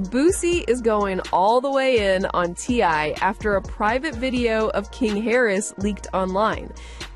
Boosie is going all the way in on T.I. after a private video of King Harris leaked online.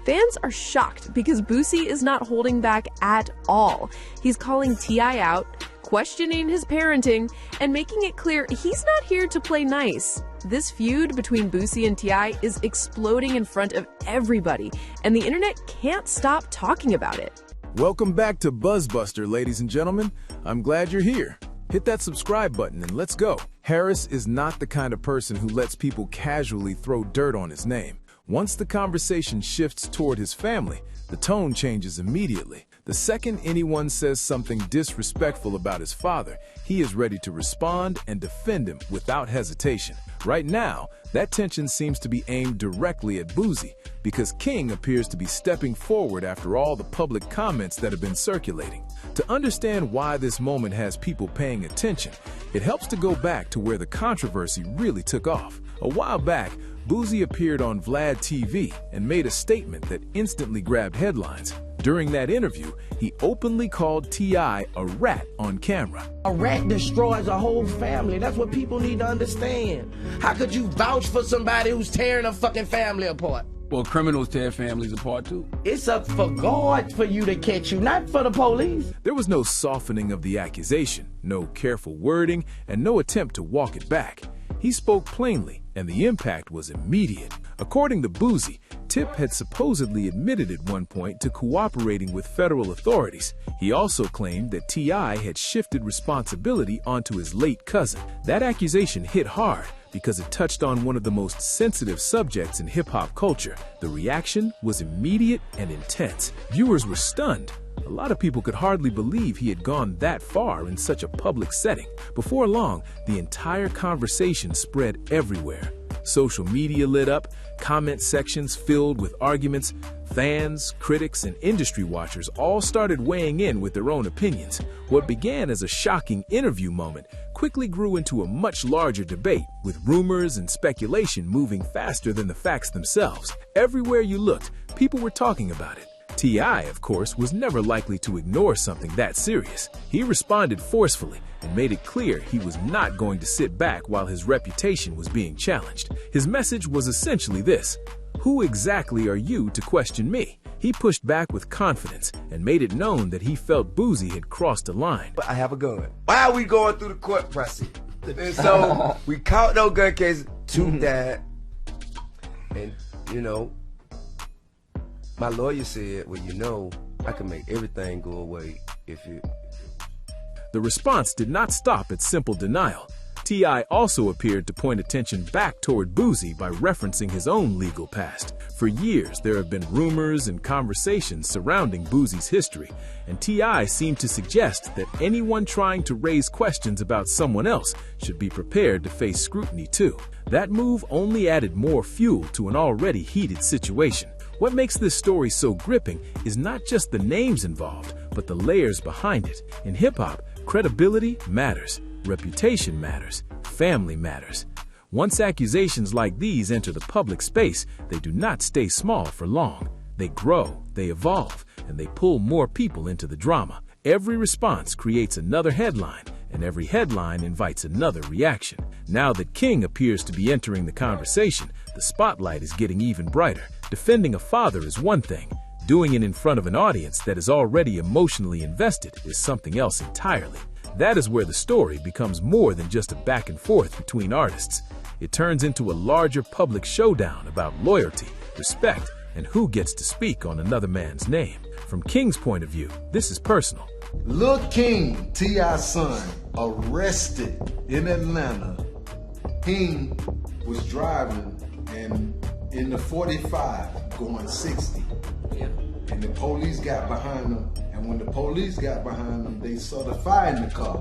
Fans are shocked because Boosie is not holding back at all. He's calling T.I. out, questioning his parenting, and making it clear he's not here to play nice. This feud between Boosie and T.I. is exploding in front of everybody, and the internet can't stop talking about it. Welcome back to Buzzbuster, ladies and gentlemen. I'm glad you're here. Hit that subscribe button and let's go. Harris is not the kind of person who lets people casually throw dirt on his name. Once the conversation shifts toward his family, the tone changes immediately. The second anyone says something disrespectful about his father, he is ready to respond and defend him without hesitation. Right now, that tension seems to be aimed directly at Boosie, because King appears to be stepping forward after all the public comments that have been circulating. To understand why this moment has people paying attention, it helps to go back to where the controversy really took off. A while back, Boosie appeared on Vlad TV and made a statement that instantly grabbed headlines. During that interview, he openly called T.I. a rat on camera. A rat destroys a whole family. That's what people need to understand. How could you vouch for somebody who's tearing a fucking family apart? Well, criminals tear families apart too. It's up for God for you to catch you, not for the police. There was no softening of the accusation, no careful wording, and no attempt to walk it back. He spoke plainly, and the impact was immediate. According to Boosie, Tip had supposedly admitted at one point to cooperating with federal authorities. He also claimed that T.I. had shifted responsibility onto his late cousin. That accusation hit hard because it touched on one of the most sensitive subjects in hip-hop culture. The reaction was immediate and intense. Viewers were stunned. A lot of people could hardly believe he had gone that far in such a public setting. Before long, the entire conversation spread everywhere. Social media lit up, comment sections filled with arguments. Fans, critics, and industry watchers all started weighing in with their own opinions. What began as a shocking interview moment quickly grew into a much larger debate, with rumors and speculation moving faster than the facts themselves. Everywhere you looked, people were talking about it. T.I., of course, was never likely to ignore something that serious. He responded forcefully and made it clear he was not going to sit back while his reputation was being challenged. His message was essentially this: who exactly are you to question me? He pushed back with confidence and made it known that he felt Boosie had crossed a line. I have a gun. Why are we going through the court process? And so we caught no gun cases, two died, and my lawyer said, well, I can make everything go away if you... The response did not stop at simple denial. T.I. also appeared to point attention back toward Boosie by referencing his own legal past. For years, there have been rumors and conversations surrounding Boosie's history, and T.I. seemed to suggest that anyone trying to raise questions about someone else should be prepared to face scrutiny too. That move only added more fuel to an already heated situation. What makes this story so gripping is not just the names involved, but the layers behind it. In hip-hop, credibility matters, reputation matters, family matters. Once accusations like these enter the public space, they do not stay small for long. They grow, they evolve, and they pull more people into the drama. Every response creates another headline, and every headline invites another reaction. Now that King appears to be entering the conversation, the spotlight is getting even brighter. Defending a father is one thing. Doing it in front of an audience that is already emotionally invested is something else entirely. That is where the story becomes more than just a back and forth between artists. It turns into a larger public showdown about loyalty, respect, and who gets to speak on another man's name. From King's point of view, this is personal. Lil King, T.I.'s son, arrested in Atlanta. King was driving and in the 45 going 60. Yeah. And the police got behind him. And when the police got behind him, they saw the fire in the car.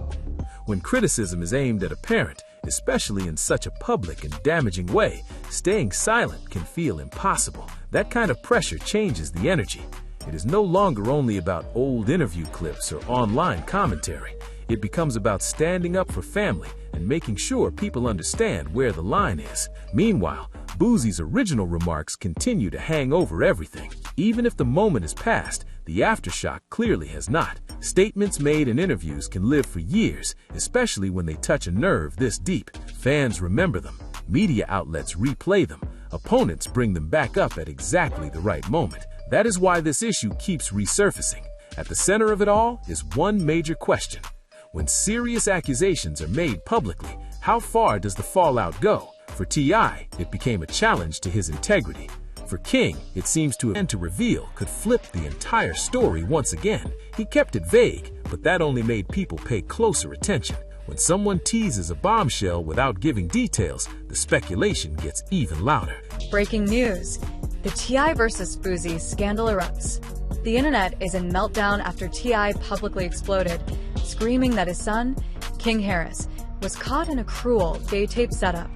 When criticism is aimed at a parent, especially in such a public and damaging way, staying silent can feel impossible. That kind of pressure changes the energy. It is no longer only about old interview clips or online commentary. It becomes about standing up for family and making sure people understand where the line is. Meanwhile, Boosie's original remarks continue to hang over everything. Even if the moment is past, the The aftershock clearly has not. Statements made in interviews can live for years, especially when they touch a nerve this deep. Fans remember them. Media outlets replay them. Opponents bring them back up at exactly the right moment. That is why this issue keeps resurfacing. At the center of it all is one major question. When serious accusations are made publicly, how far does the fallout go? For T.I., it became a challenge to his integrity. For King, it seems to reveal could flip the entire story once again. He kept it vague, but that only made people pay closer attention. When someone teases a bombshell without giving details, the speculation gets even louder. Breaking news. The T.I. versus Boosie scandal erupts. The internet is in meltdown after T.I. publicly exploded, screaming that his son, King Harris, was caught in a cruel gay tape setup,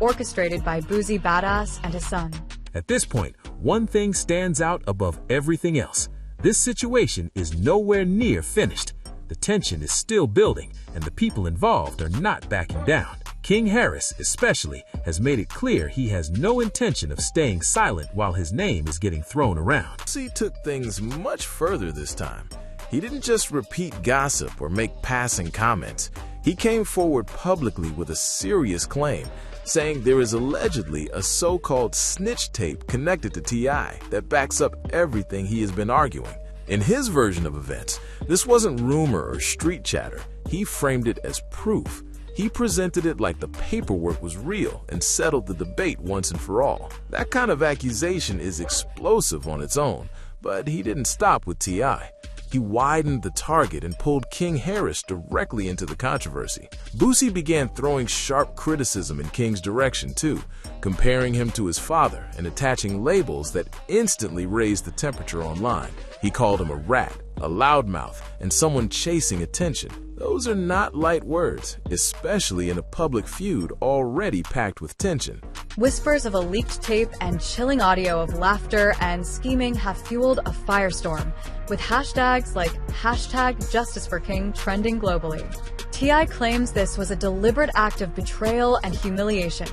orchestrated by Boosie Badass and his son. At this point, one thing stands out above everything else. This situation is nowhere near finished. The tension is still building, and the people involved are not backing down. King Harris, especially, has made it clear he has no intention of staying silent while his name is getting thrown around. Boosie took things much further this time. He didn't just repeat gossip or make passing comments. He came forward publicly with a serious claim, saying there is allegedly a so-called snitch tape connected to T.I. that backs up everything he has been arguing. In his version of events, this wasn't rumor or street chatter. He framed it as proof. He presented it like the paperwork was real and settled the debate once and for all. That kind of accusation is explosive on its own, but he didn't stop with T.I. He widened the target and pulled King Harris directly into the controversy. Boosie began throwing sharp criticism in King's direction too, comparing him to his father and attaching labels that instantly raised the temperature online. He called him a rat, a loudmouth, and someone chasing attention. Those are not light words, especially in a public feud already packed with tension. Whispers of a leaked tape and chilling audio of laughter and scheming have fueled a firestorm, with hashtags like #JusticeForKing trending globally. T.I. claims this was a deliberate act of betrayal and humiliation,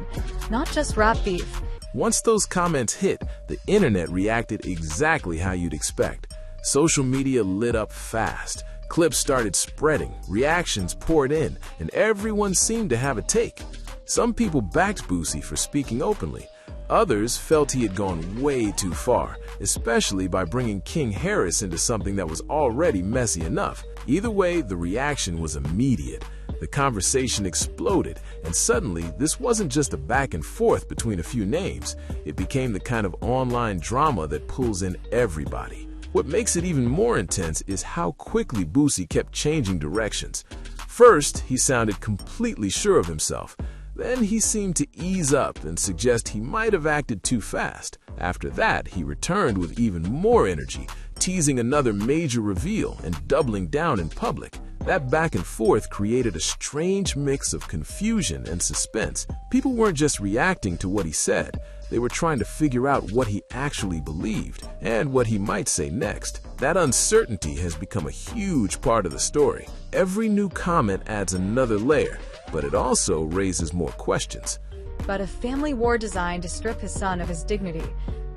not just rap beef. Once those comments hit, the internet reacted exactly how you'd expect. Social media lit up fast. Clips started spreading, reactions poured in, and everyone seemed to have a take. Some people backed Boosie for speaking openly. Others felt he had gone way too far, especially by bringing King Harris into something that was already messy enough. Either way, the reaction was immediate. The conversation exploded, and suddenly, this wasn't just a back and forth between a few names. It became the kind of online drama that pulls in everybody. What makes it even more intense is how quickly Boosie kept changing directions. First, he sounded completely sure of himself. Then he seemed to ease up and suggest he might have acted too fast. After that, he returned with even more energy, teasing another major reveal and doubling down in public. That back and forth created a strange mix of confusion and suspense. People weren't just reacting to what he said. They were trying to figure out what he actually believed and what he might say next. That uncertainty has become a huge part of the story. Every new comment adds another layer, but it also raises more questions. But a family war designed to strip his son of his dignity,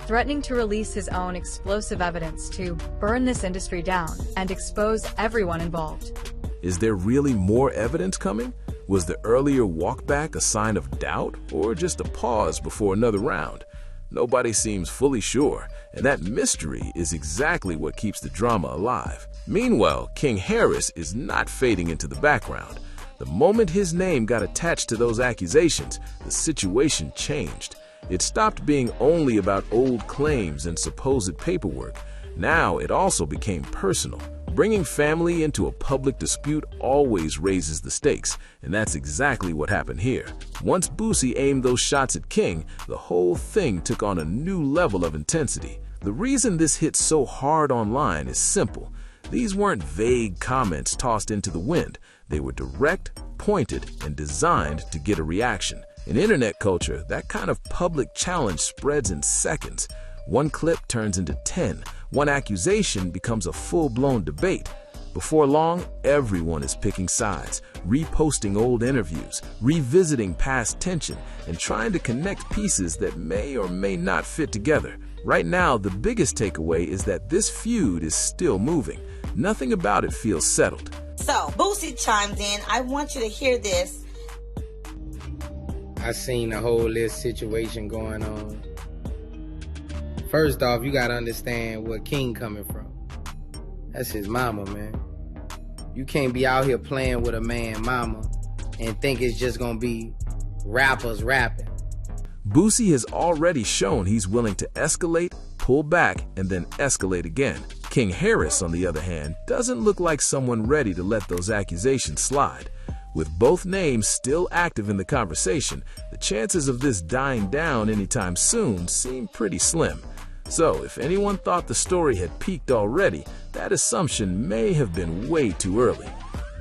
threatening to release his own explosive evidence to burn this industry down and expose everyone involved. Is there really more evidence coming? Was the earlier walkback a sign of doubt or just a pause before another round? Nobody seems fully sure, and that mystery is exactly what keeps the drama alive. Meanwhile, King Harris is not fading into the background. The moment his name got attached to those accusations, the situation changed. It stopped being only about old claims and supposed paperwork. Now it also became personal. Bringing family into a public dispute always raises the stakes, and that's exactly what happened here. Once Boosie aimed those shots at King, the whole thing took on a new level of intensity. The reason this hit so hard online is simple. These weren't vague comments tossed into the wind. They were direct, pointed, and designed to get a reaction. In internet culture, that kind of public challenge spreads in seconds. One clip turns into 10. One accusation becomes a full-blown debate. Before long, everyone is picking sides, reposting old interviews, revisiting past tension, and trying to connect pieces that may or may not fit together. Right now, the biggest takeaway is that this feud is still moving. Nothing about it feels settled. So, Boosie chimes in. I want you to hear this. I seen the whole little situation going on. First off, you gotta understand where King coming from. That's his mama, man. You can't be out here playing with a man mama and think it's just gonna be rappers rapping. Boosie has already shown he's willing to escalate, pull back, and then escalate again. King Harris, on the other hand, doesn't look like someone ready to let those accusations slide. With both names still active in the conversation, the chances of this dying down anytime soon seem pretty slim. So, if anyone thought the story had peaked already, that assumption may have been way too early.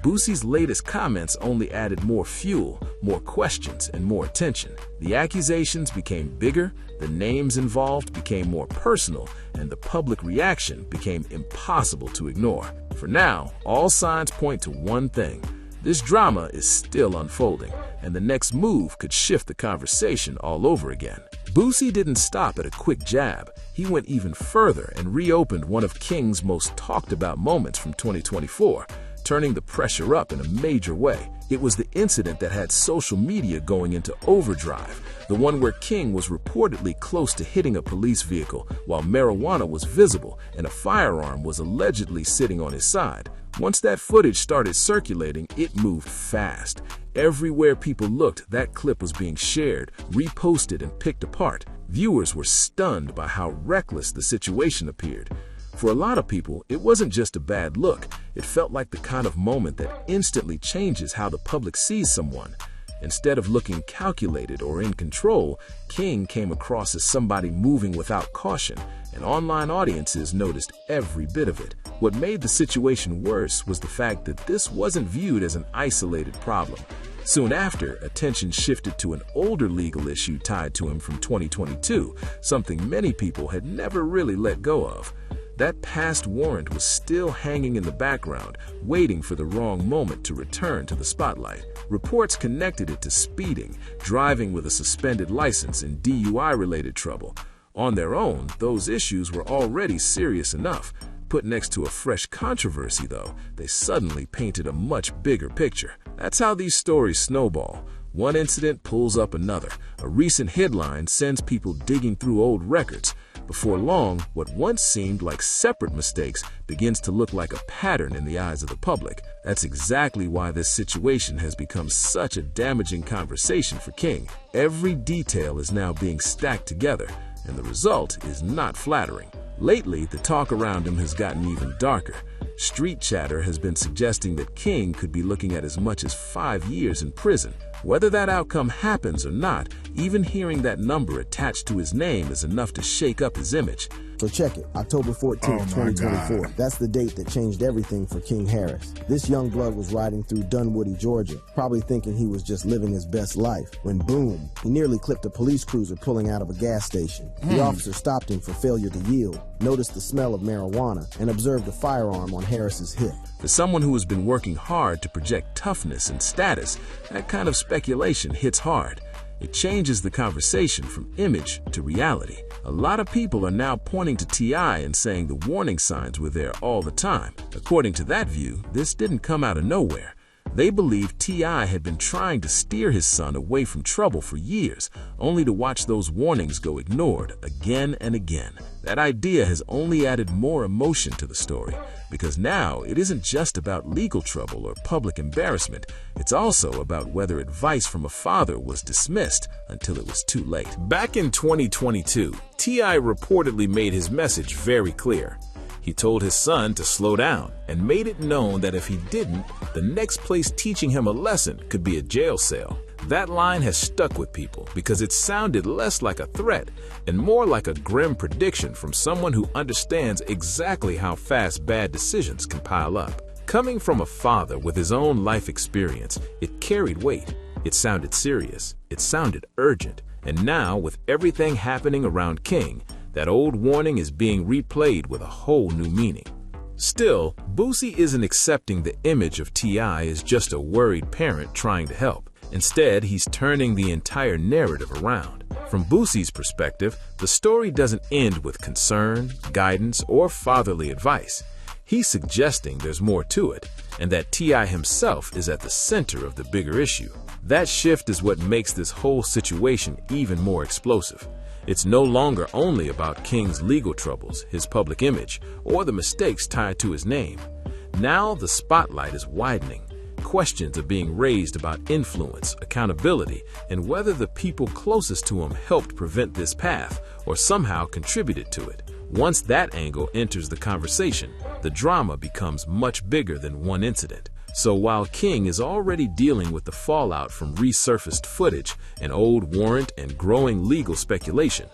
Boosie's latest comments only added more fuel, more questions, and more attention. The accusations became bigger, the names involved became more personal, and the public reaction became impossible to ignore. For now, all signs point to one thing. This drama is still unfolding, and the next move could shift the conversation all over again. Boosie didn't stop at a quick jab. He went even further and reopened one of King's most talked about moments from 2024, turning the pressure up in a major way. It was the incident that had social media going into overdrive, the one where King was reportedly close to hitting a police vehicle while marijuana was visible and a firearm was allegedly sitting on his side. Once that footage started circulating, it moved fast. Everywhere people looked, that clip was being shared, reposted, and picked apart. Viewers were stunned by how reckless the situation appeared. For a lot of people, it wasn't just a bad look. It felt like the kind of moment that instantly changes how the public sees someone. Instead of looking calculated or in control, King came across as somebody moving without caution, and online audiences noticed every bit of it. What made the situation worse was the fact that this wasn't viewed as an isolated problem. Soon after, attention shifted to an older legal issue tied to him from 2022, something many people had never really let go of. That past warrant was still hanging in the background, waiting for the wrong moment to return to the spotlight. Reports connected it to speeding, driving with a suspended license, and DUI-related trouble. On their own, those issues were already serious enough. Put next to a fresh controversy, though, they suddenly painted a much bigger picture. That's how these stories snowball. One incident pulls up another. A recent headline sends people digging through old records. Before long, what once seemed like separate mistakes begins to look like a pattern in the eyes of the public. That's exactly why this situation has become such a damaging conversation for King. Every detail is now being stacked together, and the result is not flattering. Lately, the talk around him has gotten even darker. Street chatter has been suggesting that King could be looking at as much as 5 years in prison. Whether that outcome happens or not, even hearing that number attached to his name is enough to shake up his image. So check it, October 14th, 2024. That's the date that changed everything for King Harris. This young blood was riding through Dunwoody, Georgia, probably thinking he was just living his best life, when boom, he nearly clipped a police cruiser pulling out of a gas station. The officer stopped him for failure to yield, noticed the smell of marijuana, and observed a firearm on Harris's hip. For someone who has been working hard to project toughness and status, that kind of speculation hits hard. It changes the conversation from image to reality. A lot of people are now pointing to T.I. and saying the warning signs were there all the time. According to that view, this didn't come out of nowhere. They believe T.I. had been trying to steer his son away from trouble for years, only to watch those warnings go ignored again and again. That idea has only added more emotion to the story, because now it isn't just about legal trouble or public embarrassment. It's also about whether advice from a father was dismissed until it was too late. Back in 2022, T.I. reportedly made his message very clear. He told his son to slow down and made it known that if he didn't, the next place teaching him a lesson could be a jail cell. That line has stuck with people because it sounded less like a threat and more like a grim prediction from someone who understands exactly how fast bad decisions can pile up. Coming from a father with his own life experience, it carried weight. It sounded serious. It sounded urgent. And now, with everything happening around King, that old warning is being replayed with a whole new meaning. Still, Boosie isn't accepting the image of T.I. as just a worried parent trying to help. Instead, he's turning the entire narrative around. From Boosie's perspective, the story doesn't end with concern, guidance, or fatherly advice. He's suggesting there's more to it, and that T.I. himself is at the center of the bigger issue. That shift is what makes this whole situation even more explosive. It's no longer only about King's legal troubles, his public image, or the mistakes tied to his name. Now the spotlight is widening. Questions are being raised about influence, accountability, and whether the people closest to him helped prevent this path or somehow contributed to it. Once that angle enters the conversation, the drama becomes much bigger than one incident. So while King is already dealing with the fallout from resurfaced footage, an old warrant, and growing legal speculation,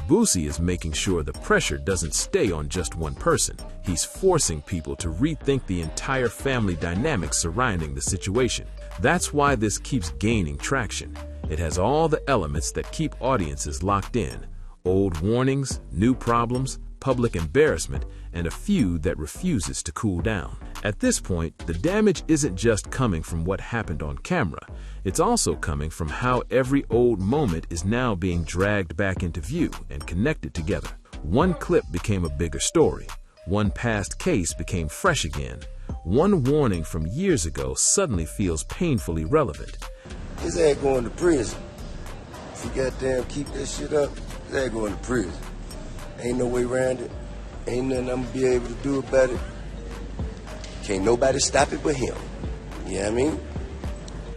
Boosie is making sure the pressure doesn't stay on just one person. He's forcing people to rethink the entire family dynamic surrounding the situation. That's why this keeps gaining traction. It has all the elements that keep audiences locked in: old warnings, new problems, public embarrassment, and a feud that refuses to cool down. At this point, the damage isn't just coming from what happened on camera. It's also coming from how every old moment is now being dragged back into view and connected together. One clip became a bigger story. One past case became fresh again. One warning from years ago suddenly feels painfully relevant. His ass going to prison. If you goddamn keep this shit up, his ass going to prison. Ain't no way around it. Ain't nothing I'm gonna be able to do about it. Can't nobody stop it but him. You know what I mean?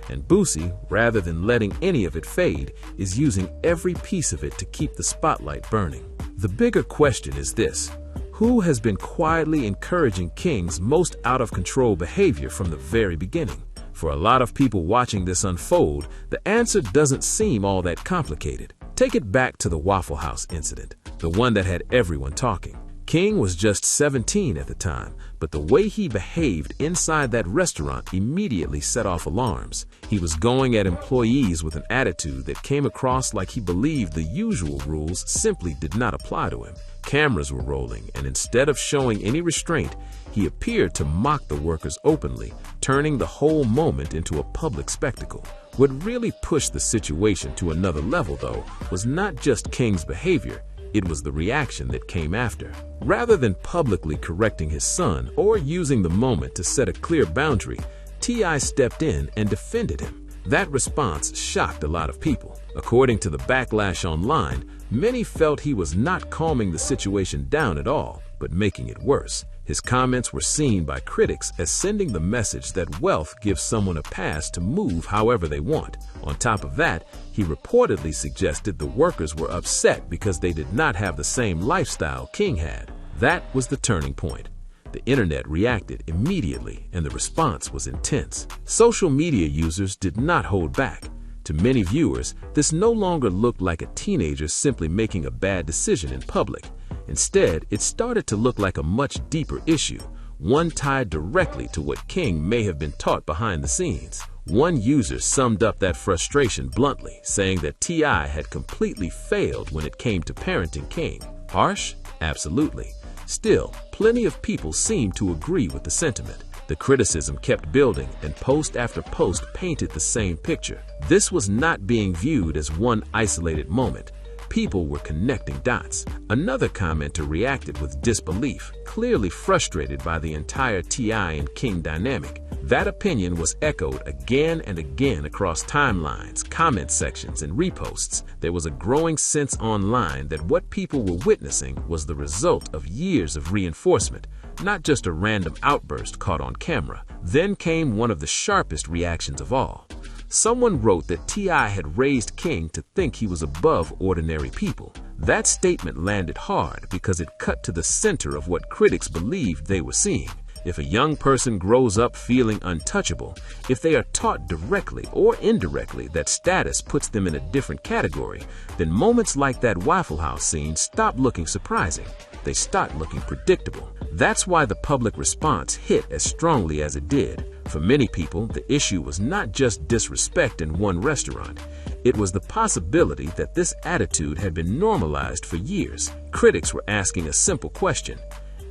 And Boosie, rather than letting any of it fade, is using every piece of it to keep the spotlight burning. The bigger question is this: who has been quietly encouraging King's most out-of-control behavior from the very beginning? For a lot of people watching this unfold, the answer doesn't seem all that complicated. Take it back to the Waffle House incident, the one that had everyone talking. King was just 17 at the time, but the way he behaved inside that restaurant immediately set off alarms. He was going at employees with an attitude that came across like he believed the usual rules simply did not apply to him. Cameras were rolling, and instead of showing any restraint, he appeared to mock the workers openly, turning the whole moment into a public spectacle. What really pushed the situation to another level, though, was not just King's behavior. It was the reaction that came after. Rather than publicly correcting his son or using the moment to set a clear boundary, T.I. stepped in and defended him. That response shocked a lot of people. According to the Backlash online, many felt he was not calming the situation down at all, but making it worse. His comments were seen by critics as sending the message that wealth gives someone a pass to move however they want. On top of that, he reportedly suggested the workers were upset because they did not have the same lifestyle King had. That was the turning point. The internet reacted immediately, and the response was intense. Social media users did not hold back. To many viewers, this no longer looked like a teenager simply making a bad decision in public. Instead, it started to look like a much deeper issue, one tied directly to what King may have been taught behind the scenes. One user summed up that frustration bluntly, saying that T.I. had completely failed when it came to parenting King. Harsh? Absolutely. Still, plenty of people seemed to agree with the sentiment. The criticism kept building, and post after post painted the same picture. This was not being viewed as one isolated moment. People were connecting dots. Another commenter reacted with disbelief, clearly frustrated by the entire T.I. and King dynamic. That opinion was echoed again and again across timelines, comment sections, and reposts. There was a growing sense online that what people were witnessing was the result of years of reinforcement, not just a random outburst caught on camera. Then came one of the sharpest reactions of all. Someone wrote that T.I. had raised King to think he was above ordinary people. That statement landed hard because it cut to the center of what critics believed they were seeing. If a young person grows up feeling untouchable, if they are taught directly or indirectly that status puts them in a different category, then moments like that Waffle House scene stop looking surprising. They start looking predictable. That's why the public response hit as strongly as it did. For many people, the issue was not just disrespect in one restaurant. It was the possibility that this attitude had been normalized for years. Critics were asking a simple question: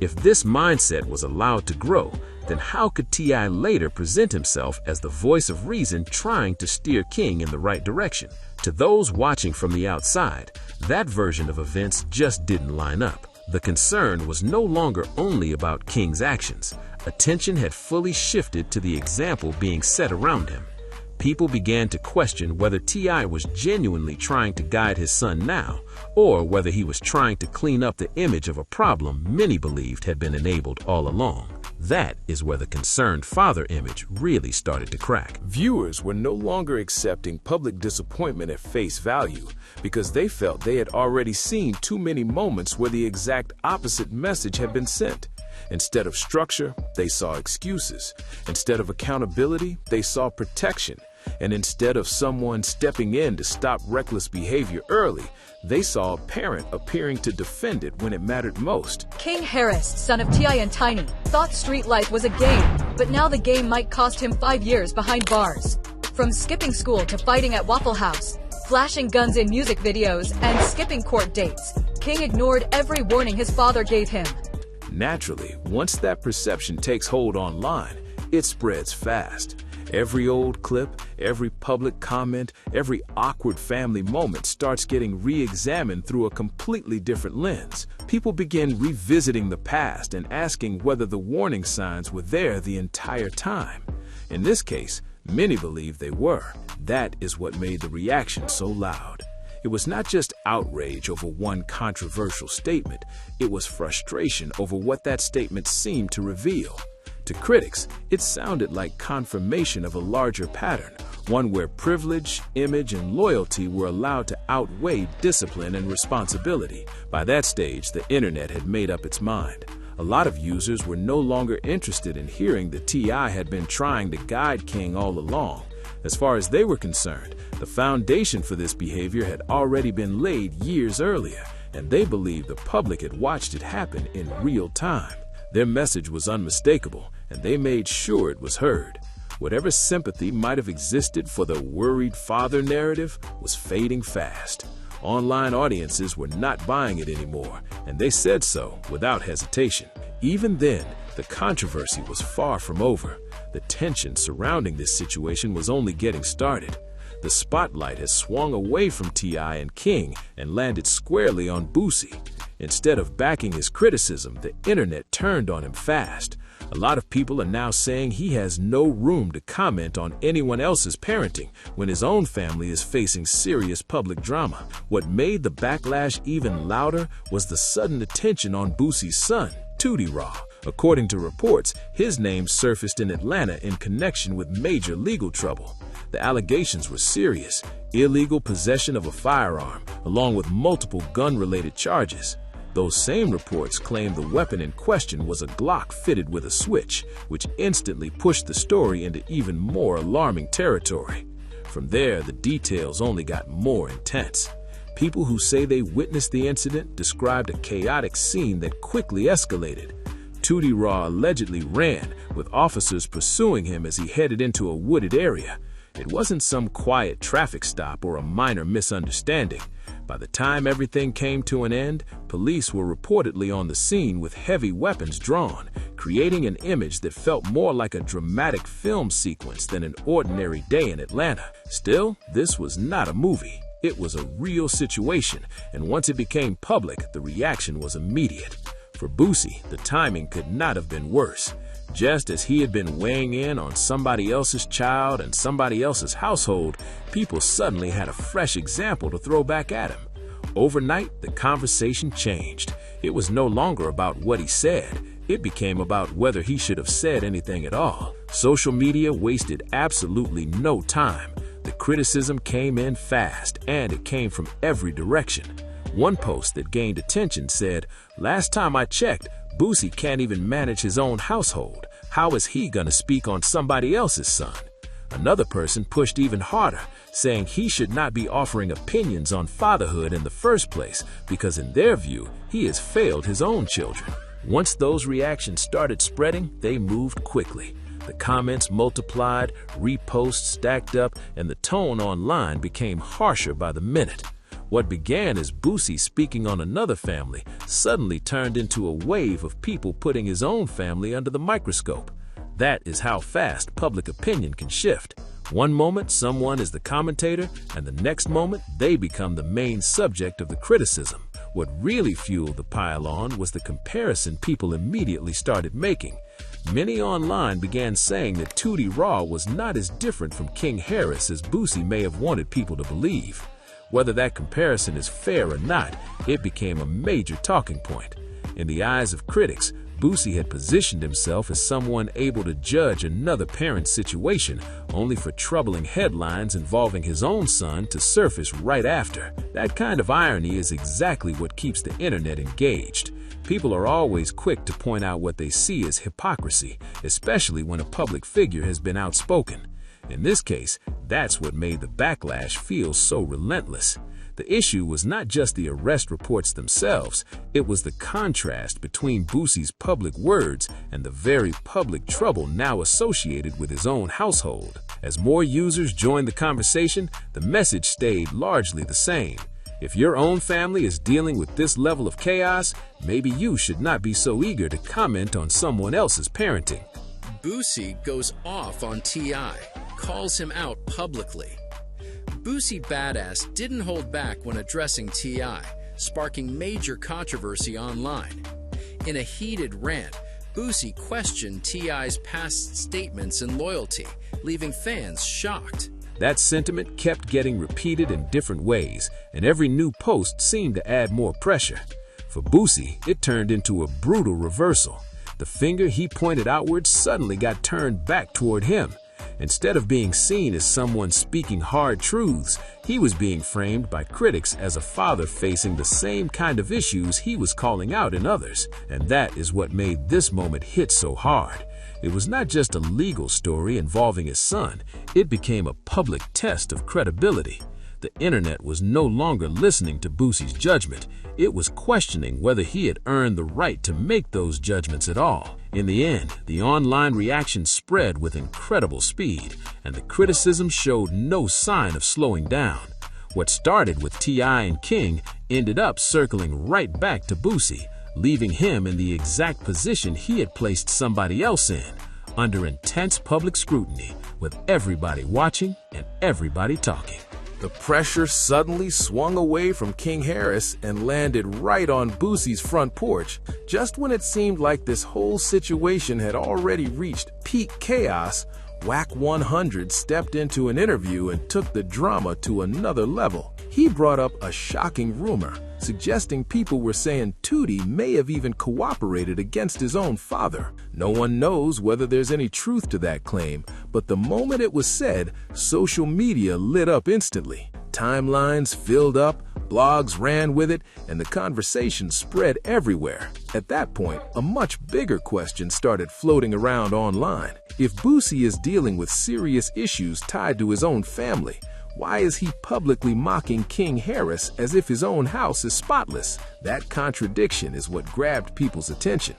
If this mindset was allowed to grow, then how could T.I. later present himself as the voice of reason trying to steer King in the right direction? To those watching from the outside, that version of events just didn't line up. The concern was no longer only about King's actions. Attention had fully shifted to the example being set around him. People began to question whether T.I. was genuinely trying to guide his son now, or whether he was trying to clean up the image of a problem many believed had been enabled all along. That is where the concerned father image really started to crack. Viewers were no longer accepting public disappointment at face value because they felt they had already seen too many moments where the exact opposite message had been sent. Instead of structure, they saw excuses. Instead of accountability, they saw protection. And instead of someone stepping in to stop reckless behavior early, they saw a parent appearing to defend it when it mattered most. King Harris, son of T.I. and Tiny, thought street life was a game, but now the game might cost him 5 years behind bars. From skipping school to fighting at Waffle House, flashing guns in music videos, and skipping court dates, King ignored every warning his father gave him. Naturally, once that perception takes hold online, it spreads fast. Every old clip, every public comment, every awkward family moment starts getting re-examined through a completely different lens. People begin revisiting the past and asking whether the warning signs were there the entire time. In this case, many believe they were. That is what made the reaction so loud. It was not just outrage over one controversial statement, it was frustration over what that statement seemed to reveal. To critics, it sounded like confirmation of a larger pattern, one where privilege, image, and loyalty were allowed to outweigh discipline and responsibility. By that stage, the internet had made up its mind. A lot of users were no longer interested in hearing that T.I. had been trying to guide King all along. As far as they were concerned, the foundation for this behavior had already been laid years earlier, and they believed the public had watched it happen in real time. Their message was unmistakable, and they made sure it was heard. Whatever sympathy might have existed for the worried father narrative was fading fast. Online audiences were not buying it anymore, and they said so without hesitation. Even then, the controversy was far from over. The tension surrounding this situation was only getting started. The spotlight has swung away from T.I. and King and landed squarely on Boosie. Instead of backing his criticism, the internet turned on him fast. A lot of people are now saying he has no room to comment on anyone else's parenting when his own family is facing serious public drama. What made the backlash even louder was the sudden attention on Boosie's son, Tootie Raw. According to reports, his name surfaced in Atlanta in connection with major legal trouble. The allegations were serious: illegal possession of a firearm, along with multiple gun-related charges. Those same reports claimed the weapon in question was a Glock fitted with a switch, which instantly pushed the story into even more alarming territory. From there, the details only got more intense. People who say they witnessed the incident described a chaotic scene that quickly escalated. Tootie Raw allegedly ran, with officers pursuing him as he headed into a wooded area. It wasn't some quiet traffic stop or a minor misunderstanding. By the time everything came to an end, police were reportedly on the scene with heavy weapons drawn, creating an image that felt more like a dramatic film sequence than an ordinary day in Atlanta. Still, this was not a movie. It was a real situation, and once it became public, the reaction was immediate. For Boosie, the timing could not have been worse. Just as he had been weighing in on somebody else's child and somebody else's household, people suddenly had a fresh example to throw back at him. Overnight, the conversation changed. It was no longer about what he said. It became about whether he should have said anything at all. Social media wasted absolutely no time. The criticism came in fast, and it came from every direction. One post that gained attention said, "Last time I checked, Boosie can't even manage his own household. How is he gonna speak on somebody else's son?" Another person pushed even harder, saying he should not be offering opinions on fatherhood in the first place because in their view, he has failed his own children. Once those reactions started spreading, they moved quickly. The comments multiplied, reposts stacked up, and the tone online became harsher by the minute. What began as Boosie speaking on another family suddenly turned into a wave of people putting his own family under the microscope. That is how fast public opinion can shift. One moment, someone is the commentator, and the next moment, they become the main subject of the criticism. What really fueled the pile-on was the comparison people immediately started making. Many online began saying that Tootie Raw was not as different from King Harris as Boosie may have wanted people to believe. Whether that comparison is fair or not, it became a major talking point. In the eyes of critics, Boosie had positioned himself as someone able to judge another parent's situation, only for troubling headlines involving his own son to surface right after. That kind of irony is exactly what keeps the internet engaged. People are always quick to point out what they see as hypocrisy, especially when a public figure has been outspoken. In this case, that's what made the backlash feel so relentless. The issue was not just the arrest reports themselves, it was the contrast between Boosie's public words and the very public trouble now associated with his own household. As more users joined the conversation, the message stayed largely the same. If your own family is dealing with this level of chaos, maybe you should not be so eager to comment on someone else's parenting. Boosie goes off on T.I., calls him out publicly. Boosie Badass didn't hold back when addressing T.I., sparking major controversy online. In a heated rant, Boosie questioned T.I.'s past statements and loyalty, leaving fans shocked. That sentiment kept getting repeated in different ways, and every new post seemed to add more pressure. For Boosie, it turned into a brutal reversal. The finger he pointed outward suddenly got turned back toward him. Instead of being seen as someone speaking hard truths, he was being framed by critics as a father facing the same kind of issues he was calling out in others. And that is what made this moment hit so hard. It was not just a legal story involving his son, it became a public test of credibility. The internet was no longer listening to Boosie's judgment, it was questioning whether he had earned the right to make those judgments at all. In the end, the online reaction spread with incredible speed, and the criticism showed no sign of slowing down. What started with T.I. and King ended up circling right back to Boosie, leaving him in the exact position he had placed somebody else in, under intense public scrutiny, with everybody watching and everybody talking. The pressure suddenly swung away from King Harris and landed right on Boosie's front porch. Just when it seemed like this whole situation had already reached peak chaos, Whack 100 stepped into an interview and took the drama to another level. He brought up a shocking rumor, suggesting people were saying Tootie may have even cooperated against his own father. No one knows whether there's any truth to that claim, but the moment it was said, social media lit up instantly. Timelines filled up, blogs ran with it, and the conversation spread everywhere. At that point, a much bigger question started floating around online. If Boosie is dealing with serious issues tied to his own family, why is he publicly mocking King Harris as if his own house is spotless? That contradiction is what grabbed people's attention.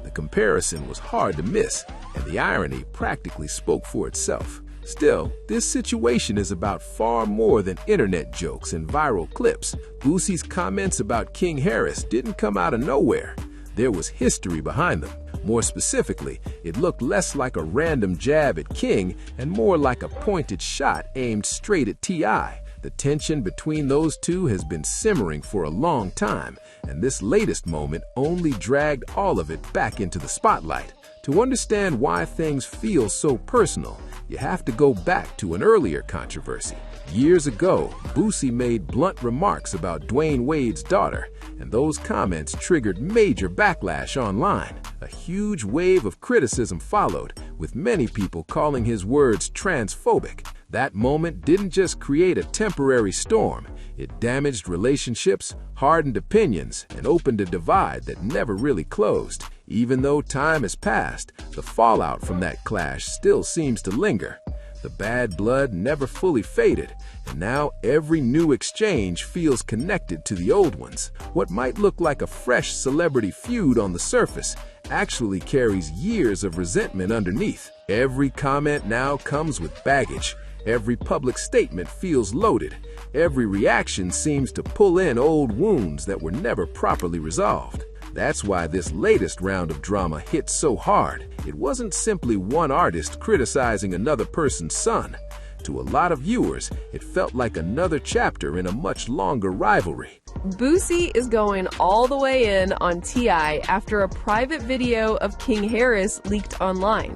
The comparison was hard to miss, and the irony practically spoke for itself. Still, this situation is about far more than internet jokes and viral clips. Boosie's comments about King Harris didn't come out of nowhere. There was history behind them. More specifically, it looked less like a random jab at King and more like a pointed shot aimed straight at T.I. The tension between those two has been simmering for a long time, and this latest moment only dragged all of it back into the spotlight. To understand why things feel so personal, you have to go back to an earlier controversy. Years ago, Boosie made blunt remarks about Dwayne Wade's daughter, and those comments triggered major backlash online. A huge wave of criticism followed, with many people calling his words transphobic. That moment didn't just create a temporary storm, it damaged relationships, hardened opinions, and opened a divide that never really closed. Even though time has passed, the fallout from that clash still seems to linger. The bad blood never fully faded, and now every new exchange feels connected to the old ones. What might look like a fresh celebrity feud on the surface actually carries years of resentment underneath. Every comment now comes with baggage, Every public statement feels loaded. Every reaction seems to pull in old wounds that were never properly resolved. That's why this latest round of drama hit so hard. It wasn't simply one artist criticizing another person's son. To a lot of viewers, it felt like another chapter in a much longer rivalry. Boosie is going all the way in on T.I. after a private video of King Harris leaked online.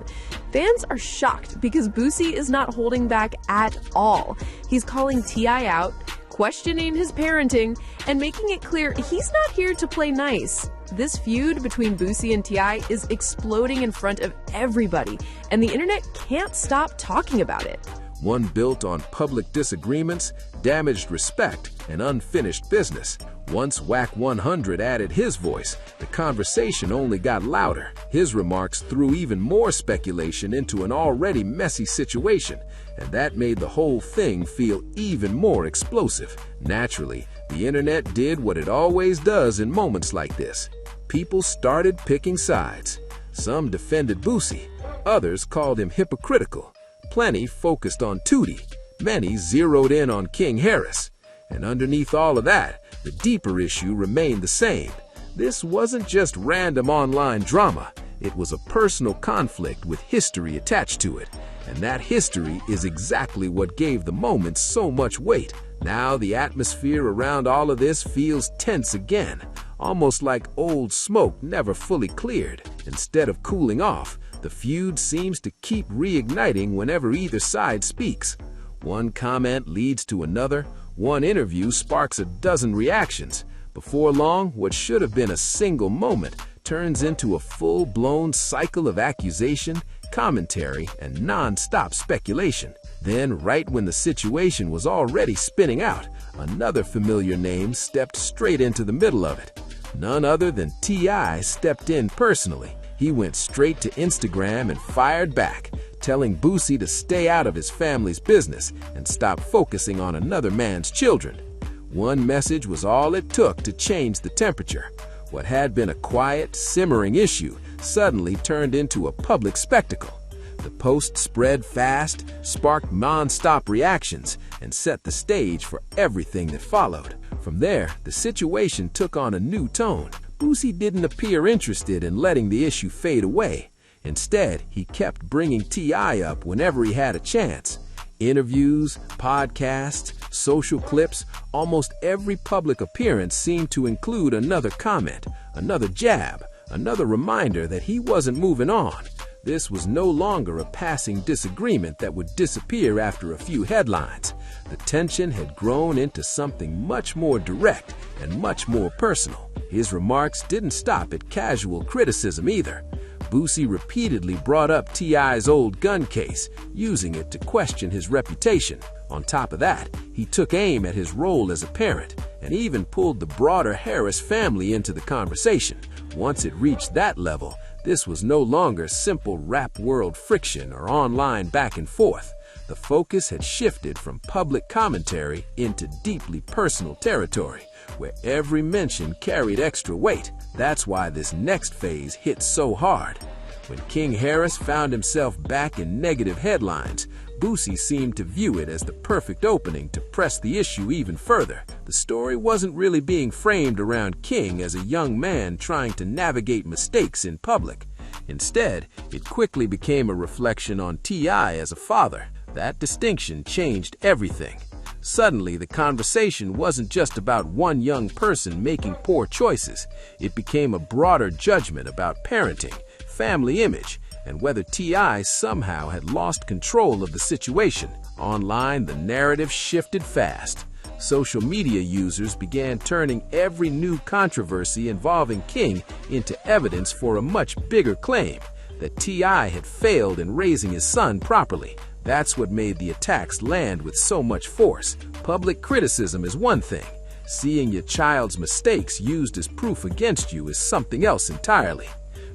Fans are shocked because Boosie is not holding back at all. He's calling T.I. out, questioning his parenting, and making it clear he's not here to play nice. This feud between Boosie and T.I. is exploding in front of everybody, and the internet can't stop talking about it. One built on public disagreements, damaged respect, and unfinished business. Once Wack 100 added his voice, the conversation only got louder. His remarks threw even more speculation into an already messy situation, and that made the whole thing feel even more explosive. Naturally, the internet did what it always does in moments like this. People started picking sides. Some defended Boosie, others called him hypocritical. Plenty focused on Tootie, many zeroed in on King Harris. And underneath all of that, the deeper issue remained the same. This wasn't just random online drama, it was a personal conflict with history attached to it. And that history is exactly what gave the moment so much weight. Now the atmosphere around all of this feels tense again, almost like old smoke never fully cleared. Instead of cooling off, the feud seems to keep reigniting whenever either side speaks. One comment leads to another, one interview sparks a dozen reactions. Before long, what should have been a single moment turns into a full-blown cycle of accusation, commentary, and non-stop speculation. Then, right when the situation was already spinning out, another familiar name stepped straight into the middle of it. None other than T.I. stepped in personally. He went straight to Instagram and fired back, telling Boosie to stay out of his family's business and stop focusing on another man's children. One message was all it took to change the temperature. What had been a quiet, simmering issue suddenly turned into a public spectacle. The post spread fast, sparked non-stop reactions, and set the stage for everything that followed. From there, the situation took on a new tone. Boosie didn't appear interested in letting the issue fade away. Instead, he kept bringing T.I. up whenever he had a chance. Interviews, podcasts, social clips, almost every public appearance seemed to include another comment, another jab, another reminder that he wasn't moving on. This was no longer a passing disagreement that would disappear after a few headlines. The tension had grown into something much more direct and much more personal. His remarks didn't stop at casual criticism either. Boosie repeatedly brought up T.I.'s old gun case, using it to question his reputation. On top of that, he took aim at his role as a parent, and even pulled the broader Harris family into the conversation. Once it reached that level, this was no longer simple rap world friction or online back and forth. The focus had shifted from public commentary into deeply personal territory, where every mention carried extra weight. That's why this next phase hit so hard. When King Harris found himself back in negative headlines, Boosie seemed to view it as the perfect opening to press the issue even further. The story wasn't really being framed around King as a young man trying to navigate mistakes in public. Instead, it quickly became a reflection on T.I. as a father. That distinction changed everything. Suddenly, the conversation wasn't just about one young person making poor choices. It became a broader judgment about parenting, family image, and whether T.I. somehow had lost control of the situation. Online, the narrative shifted fast. Social media users began turning every new controversy involving King into evidence for a much bigger claim, that T.I. had failed in raising his son properly. That's what made the attacks land with so much force. Public criticism is one thing. Seeing your child's mistakes used as proof against you is something else entirely.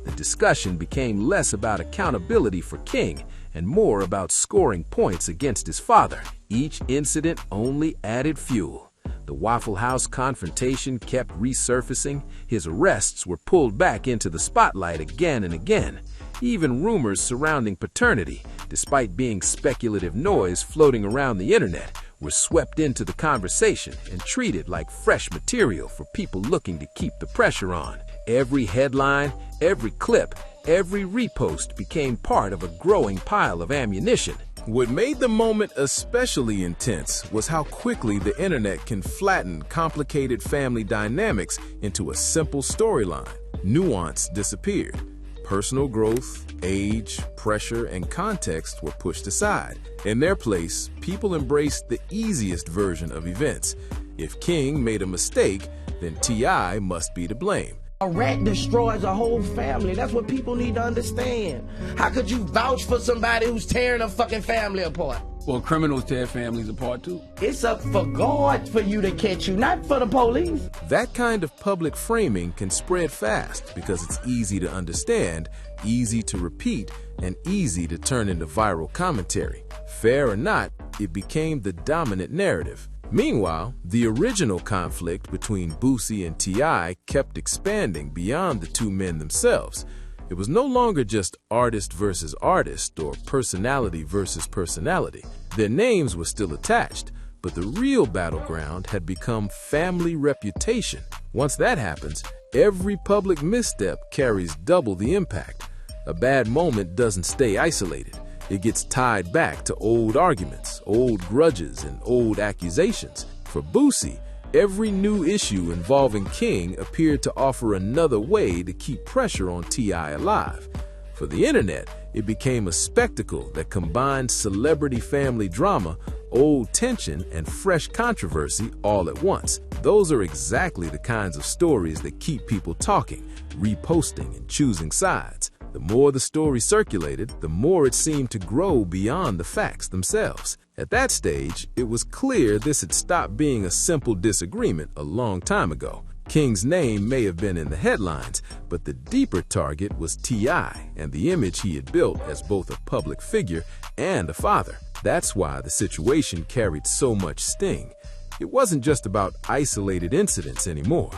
The discussion became less about accountability for King and more about scoring points against his father. Each incident only added fuel. The Waffle House confrontation kept resurfacing. His arrests were pulled back into the spotlight again and again. Even rumors surrounding paternity, despite being speculative noise floating around the internet, were swept into the conversation and treated like fresh material for people looking to keep the pressure on. Every headline, every clip, every repost became part of a growing pile of ammunition. What made the moment especially intense was how quickly the internet can flatten complicated family dynamics into a simple storyline. Nuance disappeared. Personal growth, age, pressure, and context were pushed aside. In their place, people embraced the easiest version of events. If King made a mistake, then T.I. must be to blame. A rat destroys a whole family. That's what people need to understand. How could you vouch for somebody who's tearing a fucking family apart? Well, criminals tear families apart too. It's up for God for you to catch you, not for the police. That kind of public framing can spread fast because it's easy to understand, easy to repeat, and easy to turn into viral commentary. Fair or not, it became the dominant narrative. Meanwhile, the original conflict between Boosie and T.I. kept expanding beyond the two men themselves. It was no longer just artist versus artist or personality versus personality. Their names were still attached, but the real battleground had become family reputation. Once that happens, every public misstep carries double the impact. A bad moment doesn't stay isolated. It gets tied back to old arguments, old grudges, and old accusations. For Boosie, every new issue involving King appeared to offer another way to keep pressure on T.I. alive. For the internet, it became a spectacle that combined celebrity family drama, old tension, and fresh controversy all at once. Those are exactly the kinds of stories that keep people talking, reposting, and choosing sides. The more the story circulated, the more it seemed to grow beyond the facts themselves. At that stage, it was clear this had stopped being a simple disagreement a long time ago. King's name may have been in the headlines, but the deeper target was T.I. and the image he had built as both a public figure and a father. That's why the situation carried so much sting. It wasn't just about isolated incidents anymore.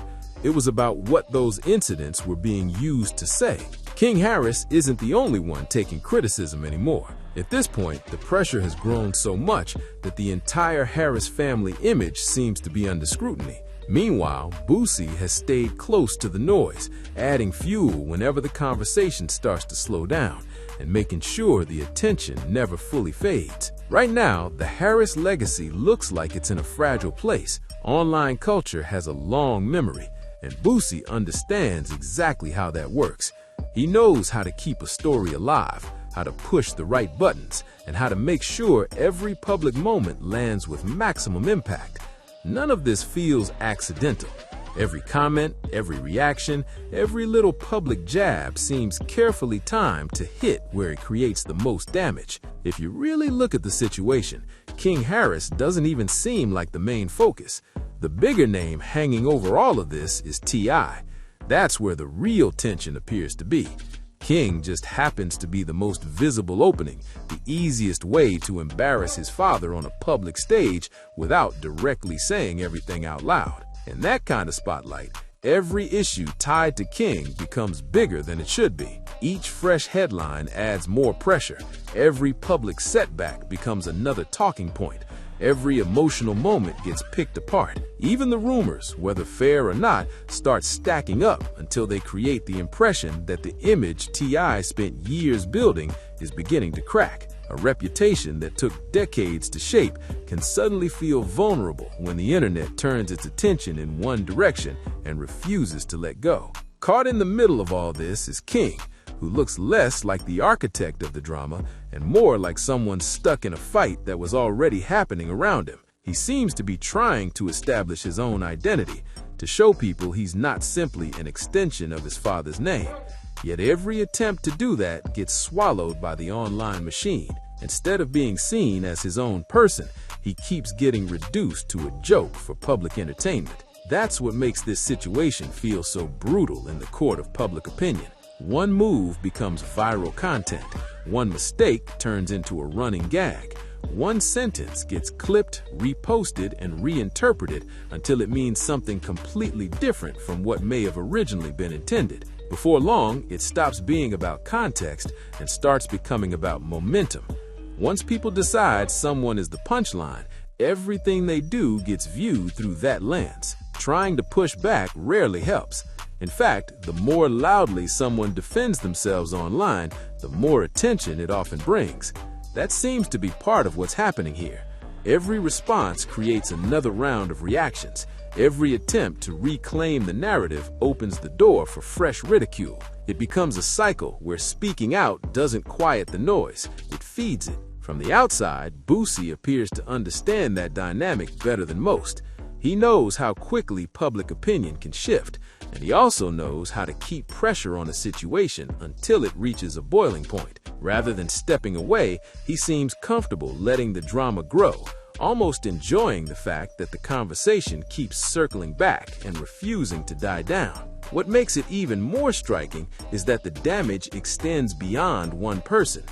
It was about what those incidents were being used to say. King Harris isn't the only one taking criticism anymore. At this point, the pressure has grown so much that the entire Harris family image seems to be under scrutiny. Meanwhile, Boosie has stayed close to the noise, adding fuel whenever the conversation starts to slow down, and making sure the attention never fully fades. Right now, the Harris legacy looks like it's in a fragile place. Online culture has a long memory, and Boosie understands exactly how that works. He knows how to keep a story alive, how to push the right buttons, and how to make sure every public moment lands with maximum impact. None of this feels accidental. Every comment, every reaction, every little public jab seems carefully timed to hit where it creates the most damage. If you really look at the situation, King Harris doesn't even seem like the main focus. The bigger name hanging over all of this is T.I. That's where the real tension appears to be. King just happens to be the most visible opening, the easiest way to embarrass his father on a public stage without directly saying everything out loud. In that kind of spotlight, every issue tied to King becomes bigger than it should be. Each fresh headline adds more pressure. Every public setback becomes another talking point. Every emotional moment gets picked apart. Even the rumors, whether fair or not, start stacking up until they create the impression that the image T.I. spent years building is beginning to crack. A reputation that took decades to shape can suddenly feel vulnerable when the internet turns its attention in one direction and refuses to let go. Caught in the middle of all this is King, who looks less like the architect of the drama and more like someone stuck in a fight that was already happening around him. He seems to be trying to establish his own identity, to show people he's not simply an extension of his father's name. Yet every attempt to do that gets swallowed by the online machine. Instead of being seen as his own person, he keeps getting reduced to a joke for public entertainment. That's what makes this situation feel so brutal in the court of public opinion. One move becomes viral content. One mistake turns into a running gag. One sentence gets clipped, reposted, and reinterpreted until it means something completely different from what may have originally been intended. Before long, it stops being about context and starts becoming about momentum. Once people decide someone is the punchline, everything they do gets viewed through that lens. Trying to push back rarely helps. In fact, the more loudly someone defends themselves online, the more attention it often brings. That seems to be part of what's happening here. Every response creates another round of reactions. Every attempt to reclaim the narrative opens the door for fresh ridicule. It becomes a cycle where speaking out doesn't quiet the noise, it feeds it. From the outside, Boosie appears to understand that dynamic better than most. He knows how quickly public opinion can shift, and he also knows how to keep pressure on a situation until it reaches a boiling point. Rather than stepping away, he seems comfortable letting the drama grow, almost enjoying the fact that the conversation keeps circling back and refusing to die down. What makes it even more striking is that the damage extends beyond one person.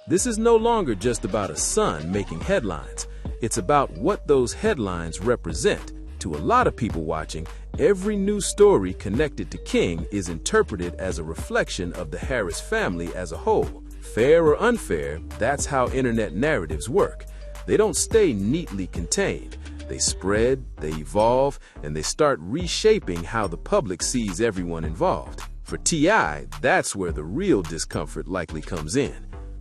This is no longer just about a son making headlines. It's about what those headlines represent. To a lot of people watching, every news story connected to King is interpreted as a reflection of the Harris family as a whole. Fair or unfair, that's how internet narratives work. They don't stay neatly contained. They spread, they evolve, and they start reshaping how the public sees everyone involved. For T.I., that's where the real discomfort likely comes in.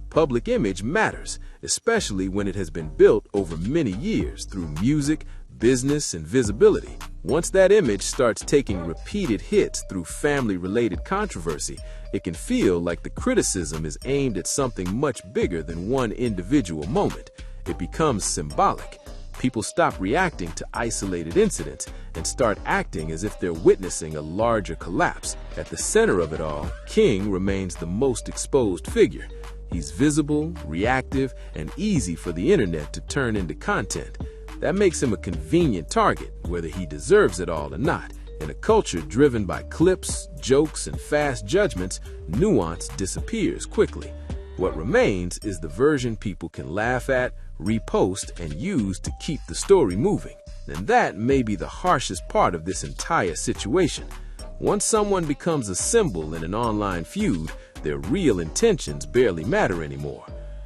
Public image matters, especially when it has been built over many years through music, business, and visibility. Once that image starts taking repeated hits through family-related controversy, it can feel like the criticism is aimed at something much bigger than one individual moment. It becomes symbolic. People stop reacting to isolated incidents and start acting as if they're witnessing a larger collapse. At the center of it all, King remains the most exposed figure. He's visible, reactive, and easy for the internet to turn into content. That makes him a convenient target, whether he deserves it all or not. In a culture driven by clips, jokes, and fast judgments, nuance disappears quickly. What remains is the version people can laugh at, repost, and use to keep the story moving. And that may be the harshest part of this entire situation. Once someone becomes a symbol in an online feud, their real intentions barely matter anymore.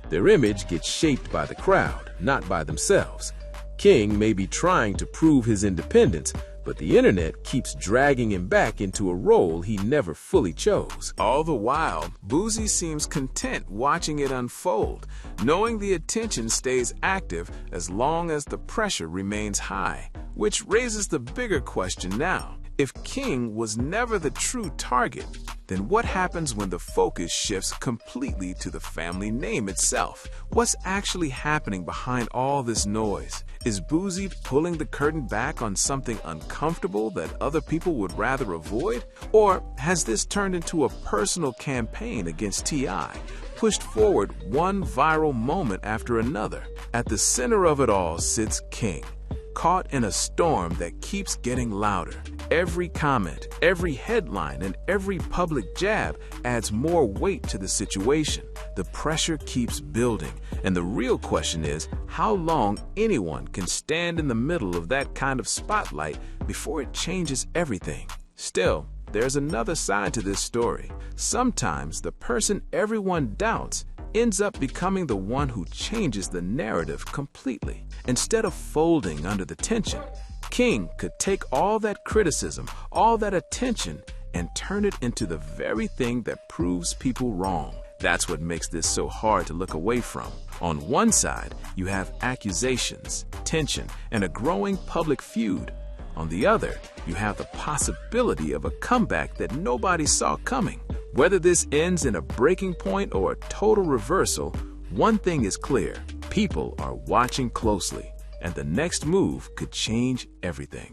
Their image gets shaped by the crowd, not by themselves. King may be trying to prove his independence, but the internet keeps dragging him back into a role he never fully chose. All the while, Boosie seems content watching it unfold, knowing the attention stays active as long as the pressure remains high. Which raises the bigger question now. If King was never the true target, then what happens when the focus shifts completely to the family name itself? What's actually happening behind all this noise? Is Boosie pulling the curtain back on something uncomfortable that other people would rather avoid? Or has this turned into a personal campaign against T.I., pushed forward one viral moment after another? At the center of it all sits King, caught in a storm that keeps getting louder. Every comment, every headline, and every public jab adds more weight to the situation. The pressure keeps building, and the real question is how long anyone can stand in the middle of that kind of spotlight before it changes everything. Still, there's another side to this story. Sometimes the person everyone doubts ends up becoming the one who changes the narrative completely. Instead of folding under the tension, King could take all that criticism, all that attention, and turn it into the very thing that proves people wrong. That's what makes this so hard to look away from. On one side, you have accusations, tension, and a growing public feud. On the other, you have the possibility of a comeback that nobody saw coming. Whether this ends in a breaking point or a total reversal, one thing is clear: people are watching closely, and the next move could change everything.